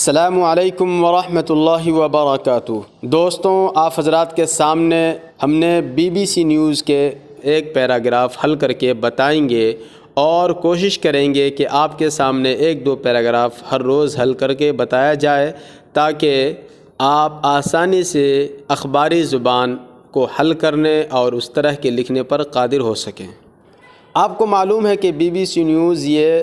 السلام علیکم ورحمۃ اللہ وبرکاتہ۔ دوستوں، آپ حضرات کے سامنے ہم نے BBC نیوز کے ایک پیراگراف حل کر کے بتائیں گے اور کوشش کریں گے کہ آپ کے سامنے ایک دو پیراگراف ہر روز حل کر کے بتایا جائے تاکہ آپ آسانی سے اخباری زبان کو حل کرنے اور اس طرح کے لکھنے پر قادر ہو سکیں۔ آپ کو معلوم ہے کہ BBC نیوز یہ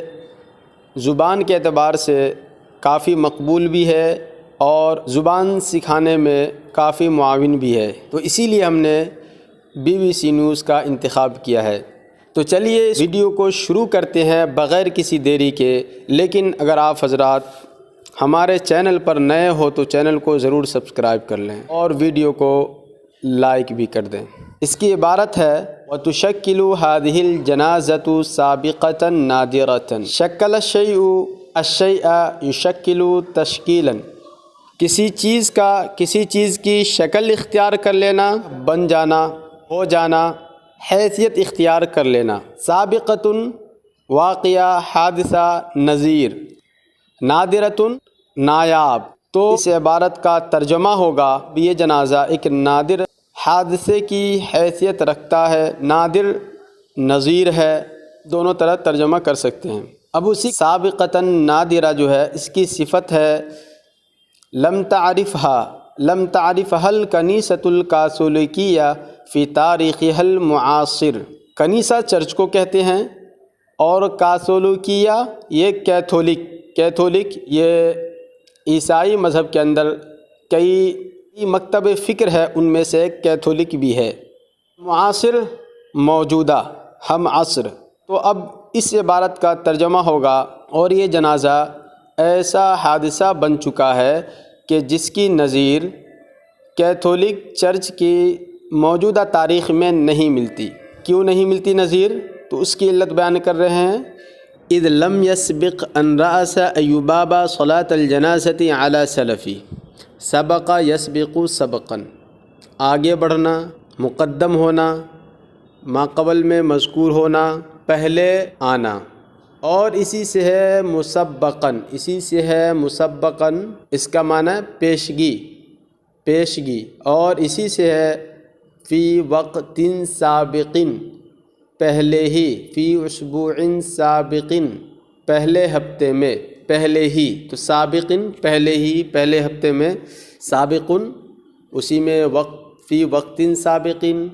زبان کے اعتبار سے کافی مقبول بھی ہے اور زبان سکھانے میں کافی معاون بھی ہے، تو اسی لیے ہم نے BBC نیوز کا انتخاب کیا ہے۔ تو چلیے اس ویڈیو کو شروع کرتے ہیں بغیر کسی دیری کے، لیکن اگر آپ حضرات ہمارے چینل پر نئے ہو تو چینل کو ضرور سبسکرائب کر لیں اور ویڈیو کو لائک بھی کر دیں۔ اس کی عبارت ہے وَتُشَكِّلُ هَذِهِ الْجَنَازَةُ سَابِقَةً نَادِرَةً شَكَّلَ الشَّيْءُ الشَّيْءَ يُشَكِّلُ تَشْكِيلًا، کسی چیز کی شکل اختیار کر لینا، بن جانا، ہو جانا، حیثیت اختیار کر لینا۔ سابقۃ واقعہ، حادثہ، نظیر۔ نادرۃ نایاب۔ تو اس عبارت کا ترجمہ ہوگا یہ جنازہ ایک نادر حادثے کی حیثیت رکھتا ہے، نادر نظیر ہے، دونوں طرح ترجمہ کر سکتے ہیں۔ اب اسی سابقتاً نادرہ جو ہے اس کی صفت ہے لم تعرفها الکنیسۃ الکاثولکیہ فی تاریخها المعاصر۔ کنیسہ چرچ کو کہتے ہیں اور کاثولکیہ یہ کیتھولک یہ عیسائی مذہب کے اندر کئی مکتب فکر ہے، ان میں سے ایک کیتھولک بھی ہے۔ معاصر موجودہ، ہم عصر۔ تو اب اس عبارت کا ترجمہ ہوگا اور یہ جنازہ ایسا حادثہ بن چکا ہے کہ جس کی نظیر کیتھولک چرچ کی موجودہ تاریخ میں نہیں ملتی۔ کیوں نہیں ملتی نظیر؟ تو اس کی علت بیان کر رہے ہیں۔ اذ لم يسبق ان رأس ایوبابا صلاة الجنازة على سلفی، سبق یسبق سبقا، آگے بڑھنا، مقدم ہونا، ماقبل میں مذکور ہونا، پہلے آنا، اور اسی سے ہے مسبقاً، اس کا معنی پیشگی، اور اسی سے ہے فی وقت سابقن، پہلے ہی، فی اسبوع سابقن، پہلے ہفتے میں، پہلے ہی، تو سابقن پہلے ہی، پہلے ہفتے میں، سابقن اسی میں فی وقت سابقن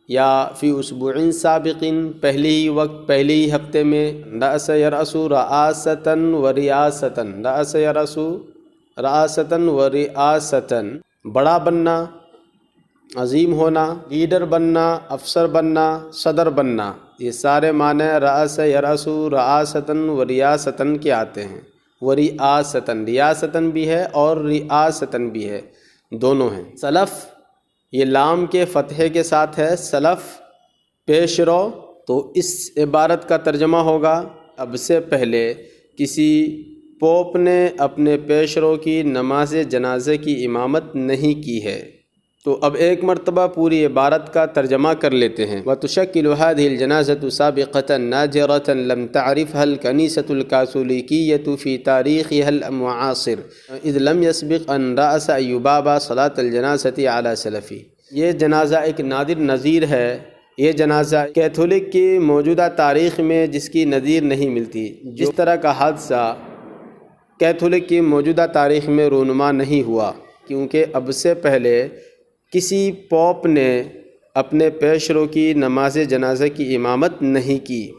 یا فی اسبوع سابقن، پہلے ہی وقت، پہلے ہی ہفتے میں۔ رأس یرأس رآستاً و ریاستاً، رأس یرأس رآستاً و ریاستاً، بڑا بننا، عظیم ہونا، لیڈر بننا، افسر بننا، صدر بننا، یہ سارے معنی رأس یرأس رآستاً و ریاستاً کے آتے ہیں۔ و ریاستاً، ریاستاً بھی ہے اور ریاستاً بھی ہے، دونوں ہیں۔ سلف یہ لام کے فتحے کے ساتھ ہے، سلف پیش رو۔ تو اس عبارت کا ترجمہ ہوگا اب سے پہلے کسی پوپ نے اپنے پیش رو کی نماز جنازے کی امامت نہیں کی ہے۔ تو اب ایک مرتبہ پوری عبارت کا ترجمہ کر لیتے ہیں۔ وَتُشَكِّلُ هَذِهِ الْجَنَازَةُ سَابِقَةً نَادِرَةً لَمْ تَعْرِفْهَا الْكَنِيسَةُ الْكَاثُولِكِيَّةُ فِي تَارِيخِهَا الْمُعَاصِرِ إِذْ لَمْ يَسْبِقْ أَنْ رَأَسَ أَيُّبَابَ صَلَاةَ الْجَنَازَةِ عَلَى سَلَفِهِ۔ یہ جنازہ ایک نادر نظیر ہے، یہ جنازہ کیتھولک کی موجودہ تاریخ میں جس کی نظیر نہیں ملتی۔ جس طرح کا حادثہ کیتھولک کی موجودہ تاریخ میں رونما نہیں ہوا، کیونکہ اب سے پہلے کسی پوپ نے اپنے پیش رو کی نماز جنازہ کی امامت نہیں کی۔